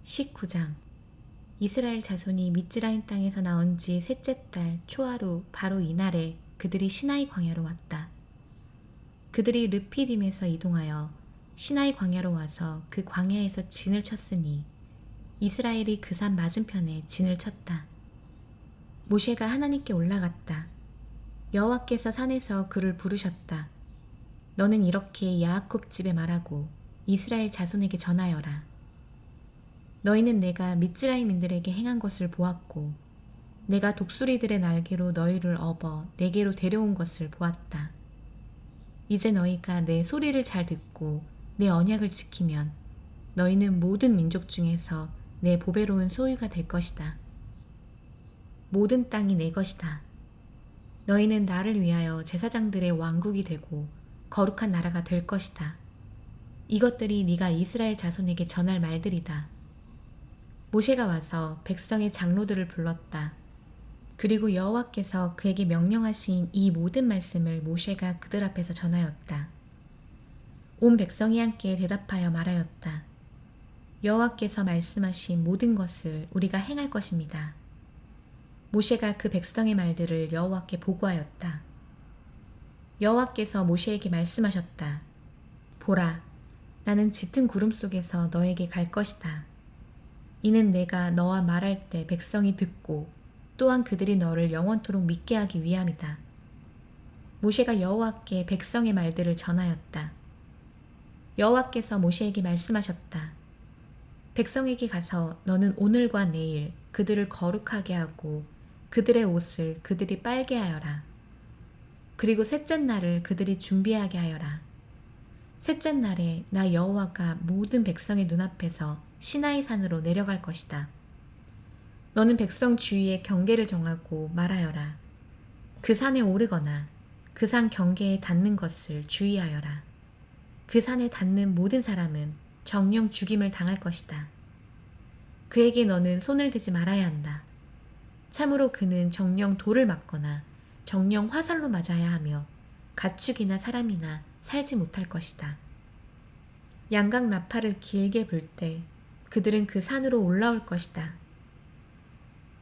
19장. 이스라엘 자손이 미즈라임 땅에서 나온 지 셋째 달 초하루 바로 이날에 그들이 시나이 광야로 왔다. 그들이 르피딤에서 이동하여 시나이 광야로 와서 그 광야에서 진을 쳤으니 이스라엘이 그 산 맞은편에 진을 쳤다. 모셰가 하나님께 올라갔다. 여호와께서 산에서 그를 부르셨다. 너는 이렇게 야아콥 집에 말하고 이스라엘 자손에게 전하여라. 너희는 내가 미즈라임인들에게 행한 것을 보았고 내가 독수리들의 날개로 너희를 업어 내게로 데려온 것을 보았다. 이제 너희가 내 소리를 잘 듣고 내 언약을 지키면 너희는 모든 민족 중에서 내 보배로운 소유가 될 것이다. 모든 땅이 내 것이다. 너희는 나를 위하여 제사장들의 왕국이 되고 거룩한 나라가 될 것이다. 이것들이 네가 이스라엘 자손에게 전할 말들이다. 모셰가 와서 백성의 장로들을 불렀다. 그리고 여호와께서 그에게 명령하신 이 모든 말씀을 모셰가 그들 앞에서 전하였다. 온 백성이 함께 대답하여 말하였다. 여호와께서 말씀하신 모든 것을 우리가 행할 것입니다. 모셰가 그 백성의 말들을 여호와께 보고하였다. 여호와께서 모셰에게 말씀하셨다. 보라, 나는 짙은 구름 속에서 너에게 갈 것이다. 이는 내가 너와 말할 때 백성이 듣고 또한 그들이 너를 영원토록 믿게 하기 위함이다. 모셰가 여호와께 백성의 말들을 전하였다. 여호와께서 모셰에게 말씀하셨다. 백성에게 가서 너는 오늘과 내일 그들을 거룩하게 하고 그들의 옷을 그들이 빨게 하여라. 그리고 셋째 날을 그들이 준비하게 하여라. 셋째 날에 나 여호와가 모든 백성의 눈앞에서 시나이 산으로 내려갈 것이다. 너는 백성 주위에 경계를 정하고 말하여라. 그 산에 오르거나 그 산 경계에 닿는 것을 주의하여라. 그 산에 닿는 모든 사람은 정령 죽임을 당할 것이다. 그에게 너는 손을 대지 말아야 한다. 참으로 그는 정령 돌을 맞거나 정령 화살로 맞아야 하며 가축이나 사람이나 살지 못할 것이다. 양각 나팔을 길게 불 때 그들은 그 산으로 올라올 것이다.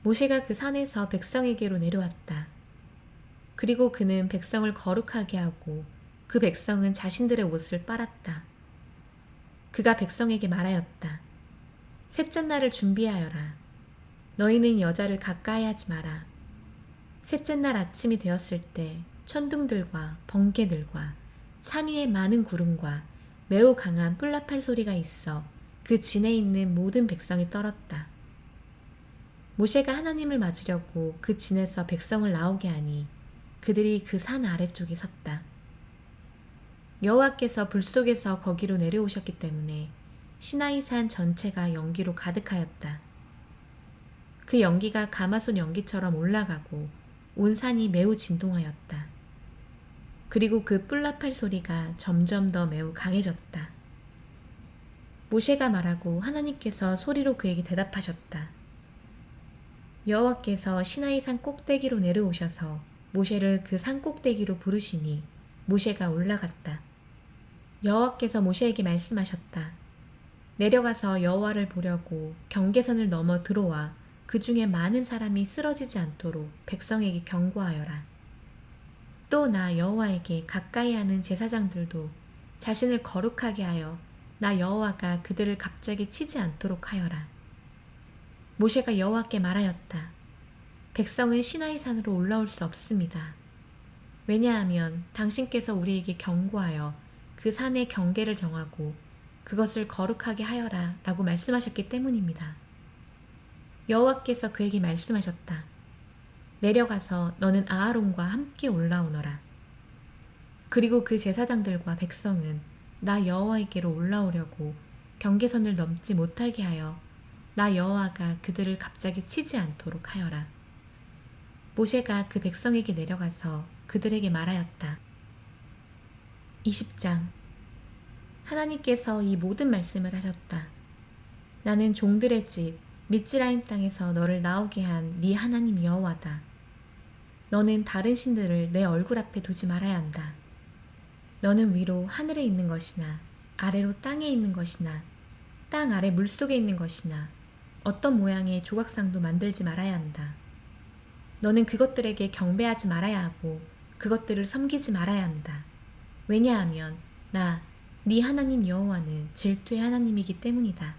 모셰가 그 산에서 백성에게로 내려왔다. 그리고 그는 백성을 거룩하게 하고 그 백성은 자신들의 옷을 빨았다. 그가 백성에게 말하였다. 셋째 날을 준비하여라. 너희는 여자를 가까이 하지 마라. 셋째 날 아침이 되었을 때 천둥들과 번개들과 산 위에 많은 구름과 매우 강한 뿔나팔 소리가 있어 그 진에 있는 모든 백성이 떨었다. 모셰가 하나님을 맞으려고 그 진에서 백성을 나오게 하니 그들이 그 산 아래쪽에 섰다. 여호와께서 불 속에서 거기로 내려오셨기 때문에 시나이 산 전체가 연기로 가득하였다. 그 연기가 가마솥 연기처럼 올라가고 온 산이 매우 진동하였다. 그리고 그 뿔나팔 소리가 점점 더 매우 강해졌다. 모셰가 말하고 하나님께서 소리로 그에게 대답하셨다. 여호와께서 시나이 산 꼭대기로 내려오셔서 모셰를 그 산 꼭대기로 부르시니 모셰가 올라갔다. 여호와께서 모셰에게 말씀하셨다. 내려가서 여호와를 보려고 경계선을 넘어 들어와 그 중에 많은 사람이 쓰러지지 않도록 백성에게 경고하여라. 또 나 여호와에게 가까이 하는 제사장들도 자신을 거룩하게 하여 나 여호와가 그들을 갑자기 치지 않도록 하여라. 모셰가 여호와께 말하였다. 백성은 시나이 산으로 올라올 수 없습니다. 왜냐하면 당신께서 우리에게 경고하여 그 산의 경계를 정하고 그것을 거룩하게 하여라 라고 말씀하셨기 때문입니다. 여호와께서 그에게 말씀하셨다. 내려가서 너는 아하론과 함께 올라오너라. 그리고 그 제사장들과 백성은 나 여호와에게로 올라오려고 경계선을 넘지 못하게 하여 나 여호와가 그들을 갑자기 치지 않도록 하여라. 모셰가 그 백성에게 내려가서 그들에게 말하였다. 20장. 하나님께서 이 모든 말씀을 하셨다. 나는 종들의 집 미즈라임 땅에서 너를 나오게 한 네 하나님 여호와다. 너는 다른 신들을 내 얼굴 앞에 두지 말아야 한다. 너는 위로 하늘에 있는 것이나 아래로 땅에 있는 것이나 땅 아래 물속에 있는 것이나 어떤 모양의 조각상도 만들지 말아야 한다. 너는 그것들에게 경배하지 말아야 하고 그것들을 섬기지 말아야 한다. 왜냐하면 네 하나님 여호와는 질투의 하나님이기 때문이다.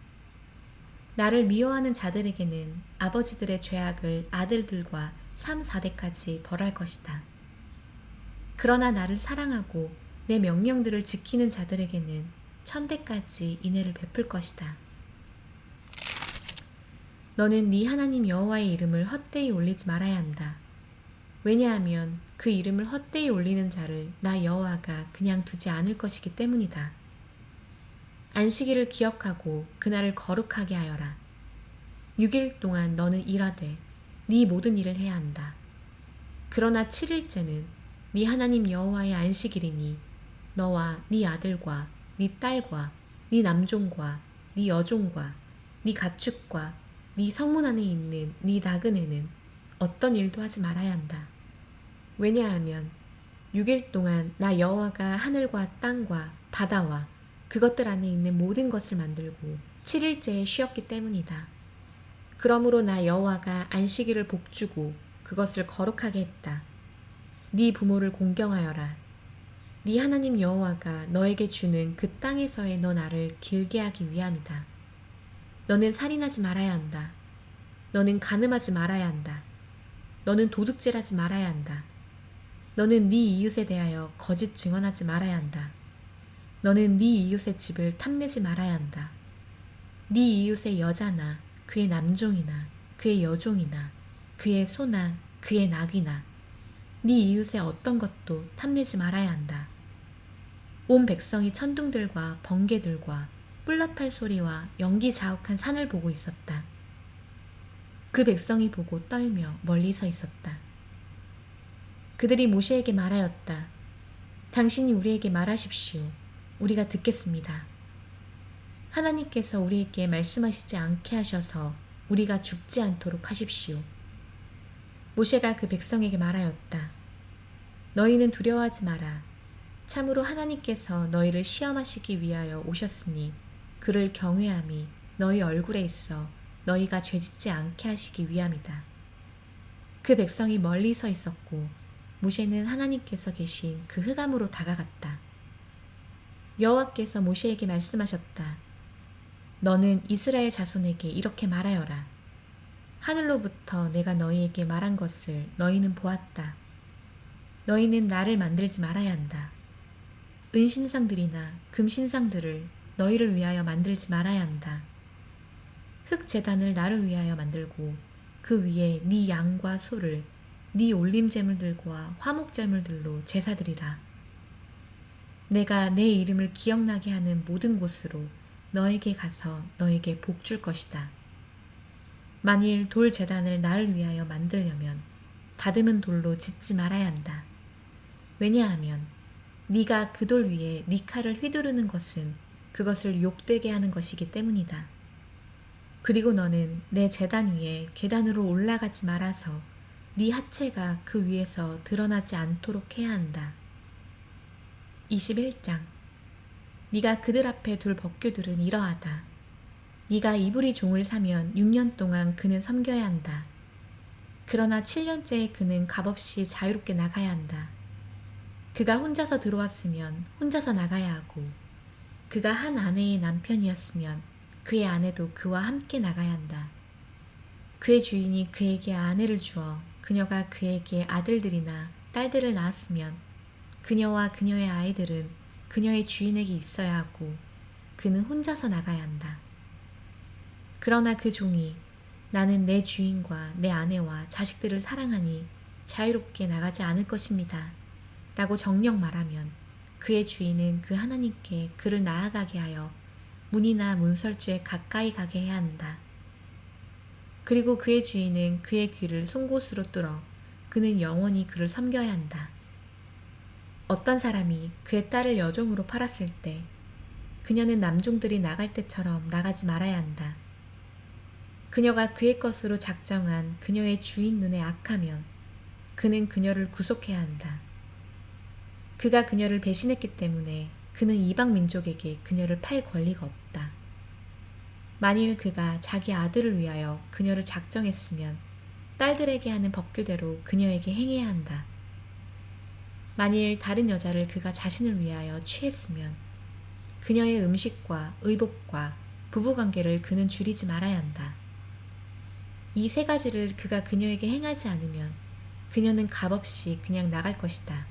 나를 미워하는 자들에게는 아버지들의 죄악을 아들들과 3, 4대까지 벌할 것이다. 그러나 나를 사랑하고 내 명령들을 지키는 자들에게는 1000대까지 인애를 베풀 것이다. 너는 네 하나님 여호와의 이름을 헛되이 올리지 말아야 한다. 왜냐하면 그 이름을 헛되이 올리는 자를 나 여호와가 그냥 두지 않을 것이기 때문이다. 안식일을 기억하고 그날을 거룩하게 하여라. 6일 동안 너는 일하되 네 모든 일을 해야 한다. 그러나 7일째는 네 하나님 여호와의 안식일이니 너와 네 아들과 네 딸과 네 남종과 네 여종과 네 가축과 네 성문 안에 있는 네 나그네는 어떤 일도 하지 말아야 한다. 왜냐하면 6일 동안 나 여호와가 하늘과 땅과 바다와 그것들 안에 있는 모든 것을 만들고 7일째에 쉬었기 때문이다. 그러므로 나 여호와가 안식일을 복주고 그것을 거룩하게 했다. 네 부모를 공경하여라. 네 하나님 여호와가 너에게 주는 그 땅에서의 너 나를 길게 하기 위함이다. 너는 살인하지 말아야 한다. 너는 간음하지 말아야 한다. 너는 도둑질하지 말아야 한다. 너는 네 이웃에 대하여 거짓 증언하지 말아야 한다. 너는 네 이웃의 집을 탐내지 말아야 한다. 네 이웃의 여자나 그의 남종이나 그의 여종이나 그의 소나 그의 낙이나 네 이웃의 어떤 것도 탐내지 말아야 한다. 온 백성이 천둥들과 번개들과 뿔나팔 소리와 연기 자욱한 산을 보고 있었다. 그 백성이 보고 떨며 멀리 서 있었다. 그들이 모세에게 말하였다. 당신이 우리에게 말하십시오. 우리가 듣겠습니다. 하나님께서 우리에게 말씀하시지 않게 하셔서 우리가 죽지 않도록 하십시오. 모세가 그 백성에게 말하였다. 너희는 두려워하지 마라. 참으로 하나님께서 너희를 시험하시기 위하여 오셨으니 그를 경외함이 너희 얼굴에 있어 너희가 죄짓지 않게 하시기 위함이다. 그 백성이 멀리 서 있었고 모세는 하나님께서 계신 그 흑암으로 다가갔다. 여호와께서 모세에게 말씀하셨다. 너는 이스라엘 자손에게 이렇게 말하여라. 하늘로부터 내가 너희에게 말한 것을 너희는 보았다. 너희는 나를 만들지 말아야 한다. 은신상들이나 금신상들을 너희를 위하여 만들지 말아야 한다. 흙제단을 나를 위하여 만들고 그 위에 네 양과 소를 네 올림제물들과 화목제물들로 제사드리라. 내가 내 이름을 기억나게 하는 모든 곳으로 너에게 가서 너에게 복 줄 것이다. 만일 돌 제단을 나를 위하여 만들려면 다듬은 돌로 짓지 말아야 한다. 왜냐하면 네가 그 돌 위에 네 칼을 휘두르는 것은 그것을 욕되게 하는 것이기 때문이다. 그리고 너는 내 제단 위에 계단으로 올라가지 말아서 네 하체가 그 위에서 드러나지 않도록 해야 한다. 21장 네가 그들 앞에 둘 법규들은 이러하다. 네가 이브리 종을 사면 6년 동안 그는 섬겨야 한다. 그러나 7년째에 그는 값없이 자유롭게 나가야 한다. 그가 혼자서 들어왔으면 혼자서 나가야 하고 그가 한 아내의 남편이었으면 그의 아내도 그와 함께 나가야 한다. 그의 주인이 그에게 아내를 주어 그녀가 그에게 아들들이나 딸들을 낳았으면 그녀와 그녀의 아이들은 그녀의 주인에게 있어야 하고 그는 혼자서 나가야 한다. 그러나 그 종이 나는 내 주인과 내 아내와 자식들을 사랑하니 자유롭게 나가지 않을 것입니다. 라고 정녕 말하면 그의 주인은 그 하나님께 그를 나아가게 하여 문이나 문설주에 가까이 가게 해야 한다. 그리고 그의 주인은 그의 귀를 송곳으로 뚫어 그는 영원히 그를 섬겨야 한다. 어떤 사람이 그의 딸을 여종으로 팔았을 때 그녀는 남종들이 나갈 때처럼 나가지 말아야 한다. 그녀가 그의 것으로 작정한 그녀의 주인 눈에 악하면 그는 그녀를 구속해야 한다. 그가 그녀를 배신했기 때문에 그는 이방 민족에게 그녀를 팔 권리가 없다. 만일 그가 자기 아들을 위하여 그녀를 작정했으면 딸들에게 하는 법규대로 그녀에게 행해야 한다. 만일 다른 여자를 그가 자신을 위하여 취했으면 그녀의 음식과 의복과 부부관계를 그는 줄이지 말아야 한다. 이 세 가지를 그가 그녀에게 행하지 않으면 그녀는 값없이 그냥 나갈 것이다.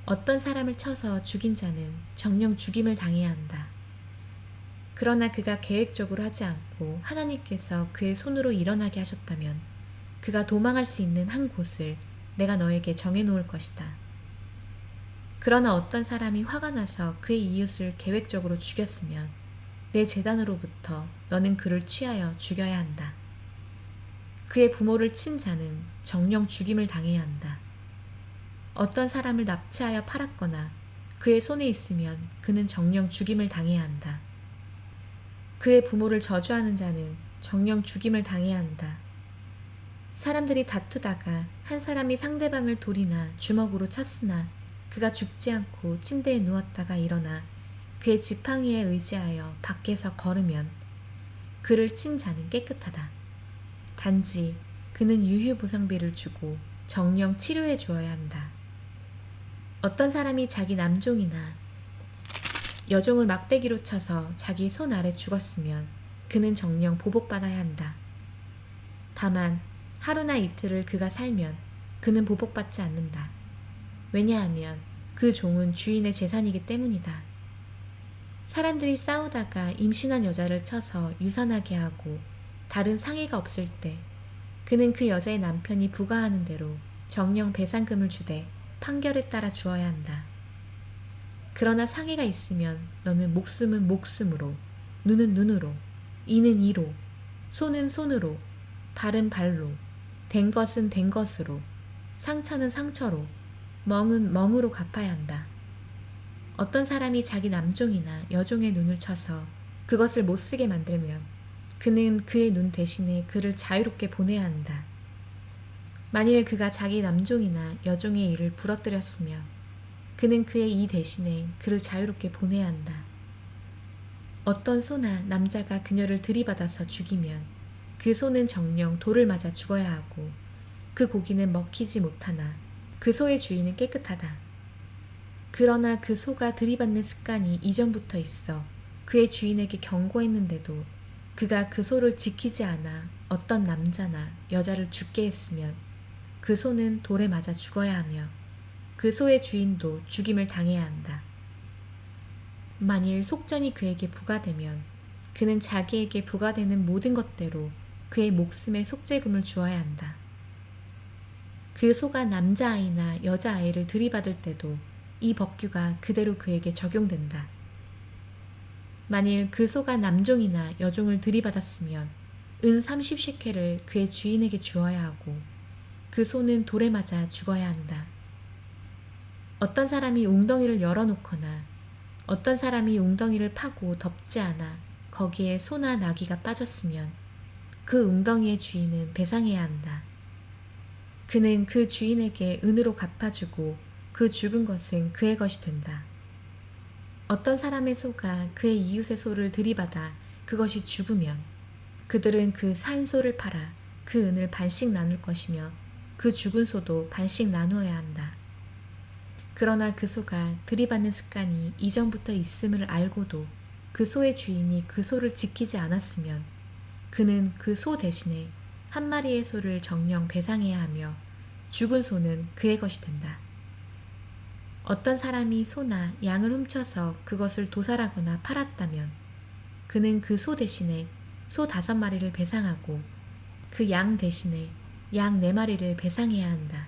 어떤 사람을 쳐서 죽인 자는 정령 죽임을 당해야 한다. 그러나 그가 계획적으로 하지 않고 하나님께서 그의 손으로 일어나게 하셨다면 그가 도망할 수 있는 한 곳을 내가 너에게 정해놓을 것이다. 그러나 어떤 사람이 화가 나서 그의 이웃을 계획적으로 죽였으면 내 제단으로부터 너는 그를 취하여 죽여야 한다. 그의 부모를 친 자는 정령 죽임을 당해야 한다. 어떤 사람을 납치하여 팔았거나 그의 손에 있으면 그는 정령 죽임을 당해야 한다. 그의 부모를 저주하는 자는 정령 죽임을 당해야 한다. 사람들이 다투다가 한 사람이 상대방을 돌이나 주먹으로 쳤으나 그가 죽지 않고 침대에 누웠다가 일어나 그의 지팡이에 의지하여 밖에서 걸으면 그를 친 자는 깨끗하다. 단지 그는 유휴보상비를 주고 정령 치료해 주어야 한다. 어떤 사람이 자기 남종이나 여종을 막대기로 쳐서 자기 손 아래 죽었으면 그는 정령 보복받아야 한다. 다만 하루나 이틀을 그가 살면 그는 보복받지 않는다. 왜냐하면 그 종은 주인의 재산이기 때문이다. 사람들이 싸우다가 임신한 여자를 쳐서 유산하게 하고 다른 상해가 없을 때 그는 그 여자의 남편이 부과하는 대로 정령 배상금을 주되 판결에 따라 주어야 한다. 그러나 상해가 있으면 너는 목숨은 목숨으로, 눈은 눈으로, 이는 이로, 손은 손으로, 발은 발로, 된 것은 된 것으로, 상처는 상처로, 멍은 멍으로 갚아야 한다. 어떤 사람이 자기 남종이나 여종의 눈을 쳐서 그것을 못쓰게 만들면 그는 그의 눈 대신에 그를 자유롭게 보내야 한다. 만일 그가 자기 남종이나 여종의 이를 부러뜨렸으며 그는 그의 이 대신에 그를 자유롭게 보내야 한다. 어떤 소나 남자가 그녀를 들이받아서 죽이면 그 소는 정령 돌을 맞아 죽어야 하고 그 고기는 먹히지 못하나 그 소의 주인은 깨끗하다. 그러나 그 소가 들이받는 습관이 이전부터 있어 그의 주인에게 경고했는데도 그가 그 소를 지키지 않아 어떤 남자나 여자를 죽게 했으면 그 소는 돌에 맞아 죽어야 하며 그 소의 주인도 죽임을 당해야 한다. 만일 속전이 그에게 부과되면 그는 자기에게 부과되는 모든 것대로 그의 목숨에 속죄금을 주어야 한다. 그 소가 남자아이나 여자아이를 들이받을 때도 이 법규가 그대로 그에게 적용된다. 만일 그 소가 남종이나 여종을 들이받았으면 은 30시켈을 그의 주인에게 주어야 하고 그 소는 돌에 맞아 죽어야 한다. 어떤 사람이 웅덩이를 열어놓거나 어떤 사람이 웅덩이를 파고 덮지 않아 거기에 소나 나귀가 빠졌으면 그 웅덩이의 주인은 배상해야 한다. 그는 그 주인에게 은으로 갚아주고 그 죽은 것은 그의 것이 된다. 어떤 사람의 소가 그의 이웃의 소를 들이받아 그것이 죽으면 그들은 그 산 소를 팔아 그 은을 반씩 나눌 것이며 그 죽은 소도 반씩 나누어야 한다. 그러나 그 소가 들이받는 습관이 이전부터 있음을 알고도 그 소의 주인이 그 소를 지키지 않았으면 그는 그 소 대신에 한 마리의 소를 정령 배상해야 하며 죽은 소는 그의 것이 된다. 어떤 사람이 소나 양을 훔쳐서 그것을 도살하거나 팔았다면 그는 그 소 대신에 소 5마리를 배상하고 그 양 대신에 양 4마리를 배상해야 한다.